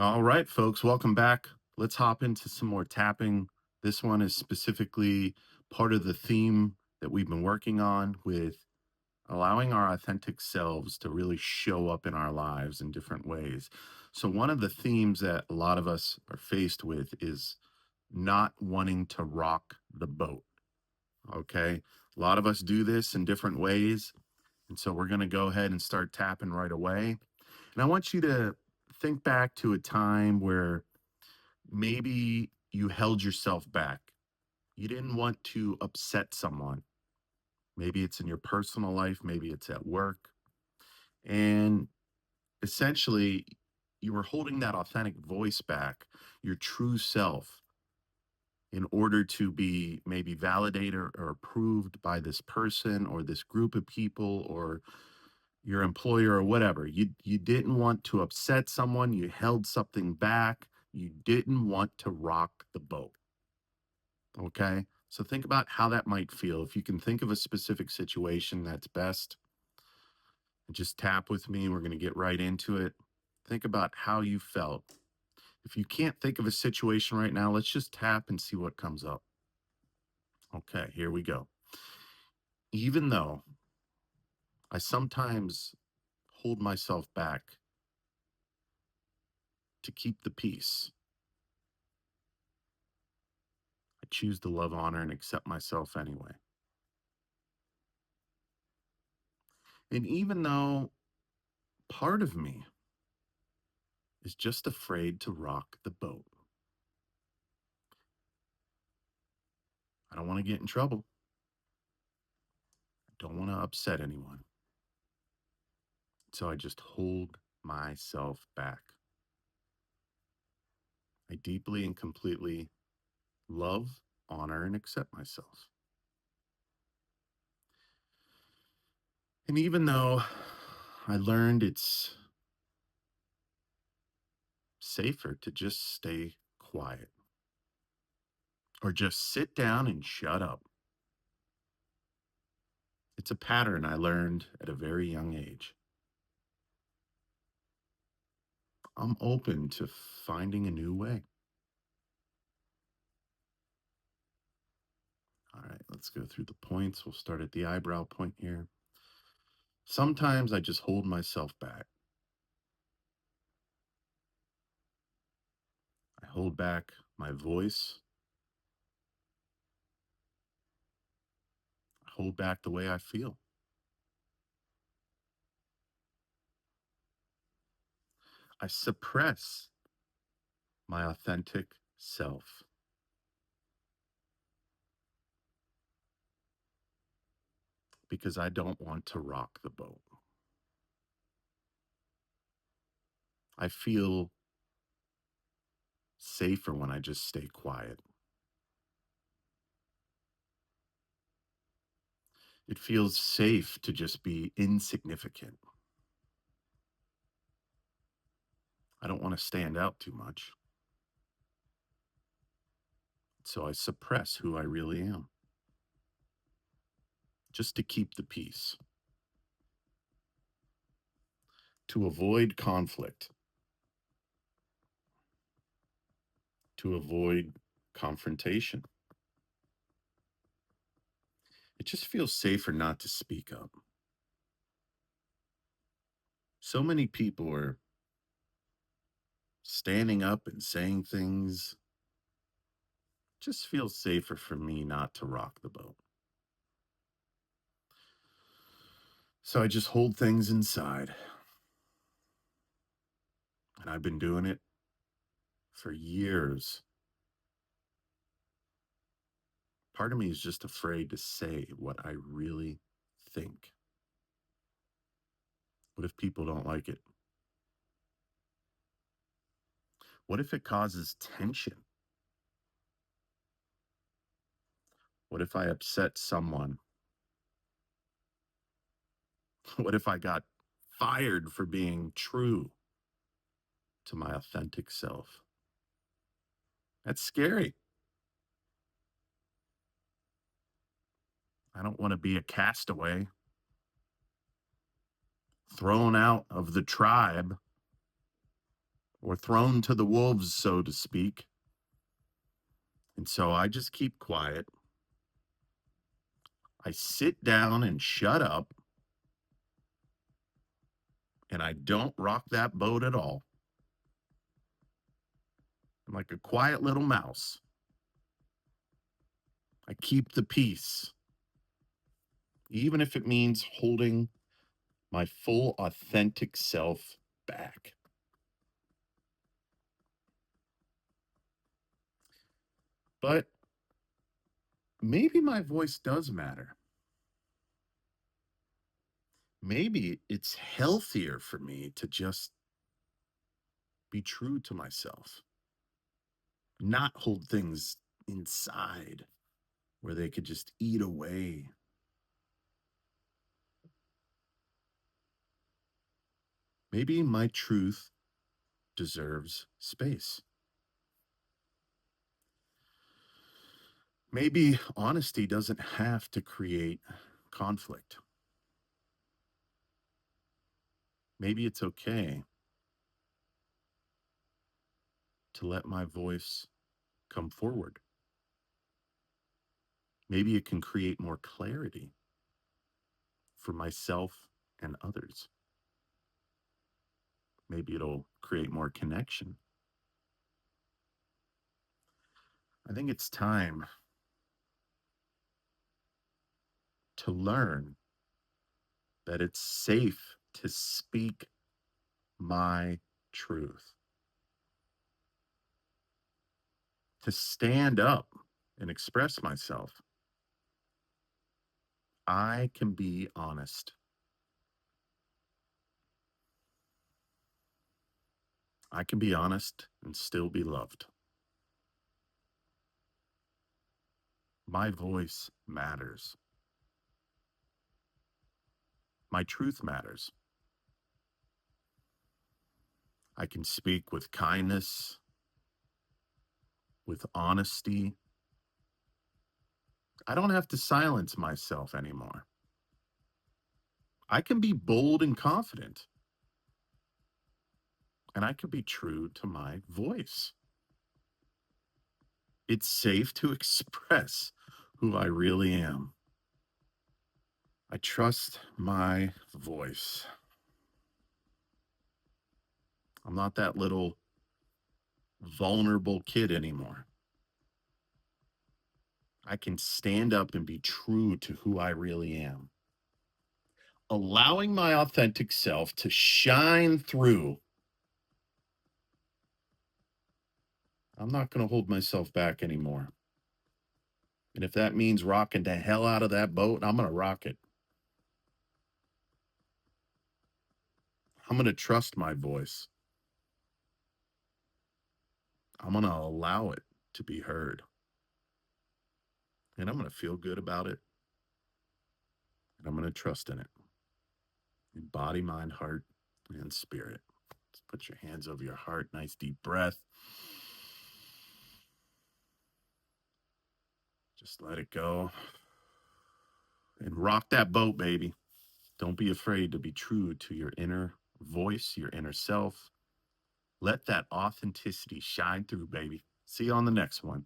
All right, folks, welcome back. Let's hop into some more tapping. This one is specifically part of the theme that we've been working on with allowing our authentic selves to really show up in our lives in different ways. So, one of the themes that a lot of us are faced with is not wanting to rock the boat. Okay. A lot of us do this in different ways. And so, we're going to go ahead and start tapping right away. And I want you to think back to a time where maybe you held yourself back. You didn't want to upset someone. Maybe it's in your personal life, maybe it's at work. And essentially, you were holding that authentic voice back, your true self, in order to be maybe validated or approved by this person or this group of people or your employer or whatever. You didn't want to upset someone, you held something back, you didn't want to rock the boat. Okay. So think about how that might feel. If you can think of a specific situation that's best, just tap with me. We're going to get right into it. Think about how you felt. If you can't think of a situation right now, let's just tap and see what comes up. Okay, here we go. Even though I sometimes hold myself back to keep the peace, I choose to love, honor, and accept myself anyway. And even though part of me is just afraid to rock the boat, I don't want to get in trouble. I don't want to upset anyone. So I just hold myself back. I deeply and completely love, honor, and accept myself. And even though I learned it's safer to just stay quiet or just sit down and shut up, it's a pattern I learned at a very young age. I'm open to finding a new way. All right, let's go through the points. We'll start at the eyebrow point here. Sometimes I just hold myself back. I hold back my voice. I hold back the way I feel. I suppress my authentic self because I don't want to rock the boat. I feel safer when I just stay quiet. It feels safe to just be insignificant. I don't want to stand out too much. So I suppress who I really am just to keep the peace, to avoid conflict, to avoid confrontation. It just feels safer not to speak up. So many people are standing up and saying things. Just feels safer for me not to rock the boat. So I just hold things inside. And I've been doing it for years. Part of me is just afraid to say what I really think. What if people don't like it? What if it causes tension? What if I upset someone? What if I got fired for being true to my authentic self? That's scary. I don't want to be a castaway thrown out of the tribe or thrown to the wolves, so to speak. And so I just keep quiet. I sit down and shut up, and I don't rock that boat at all. I'm like a quiet little mouse. I keep the peace, even if it means holding my full authentic self back. But maybe my voice does matter. Maybe it's healthier for me to just be true to myself, not hold things inside where they could just eat away. Maybe my truth deserves space. Maybe honesty doesn't have to create conflict. Maybe it's okay to let my voice come forward. Maybe it can create more clarity for myself and others. Maybe it'll create more connection. I think it's time to learn that it's safe to speak my truth, to stand up and express myself. I can be honest. I can be honest and still be loved. My voice matters. My truth matters. I can speak with kindness, with honesty. I don't have to silence myself anymore. I can be bold and confident, and I can be true to my voice. It's safe to express who I really am. I trust my voice. I'm not that little vulnerable kid anymore. I can stand up and be true to who I really am. Allowing my authentic self to shine through. I'm not going to hold myself back anymore. And if that means rocking the hell out of that boat, I'm going to rock it. I'm going to trust my voice. I'm going to allow it to be heard. And I'm going to feel good about it. And I'm going to trust in it. In body, mind, heart, and spirit. Let's put your hands over your heart. Nice deep breath. Just let it go. And rock that boat, baby. Don't be afraid to be true to your inner voice, your inner self. Let that authenticity shine through, baby. See you on the next one.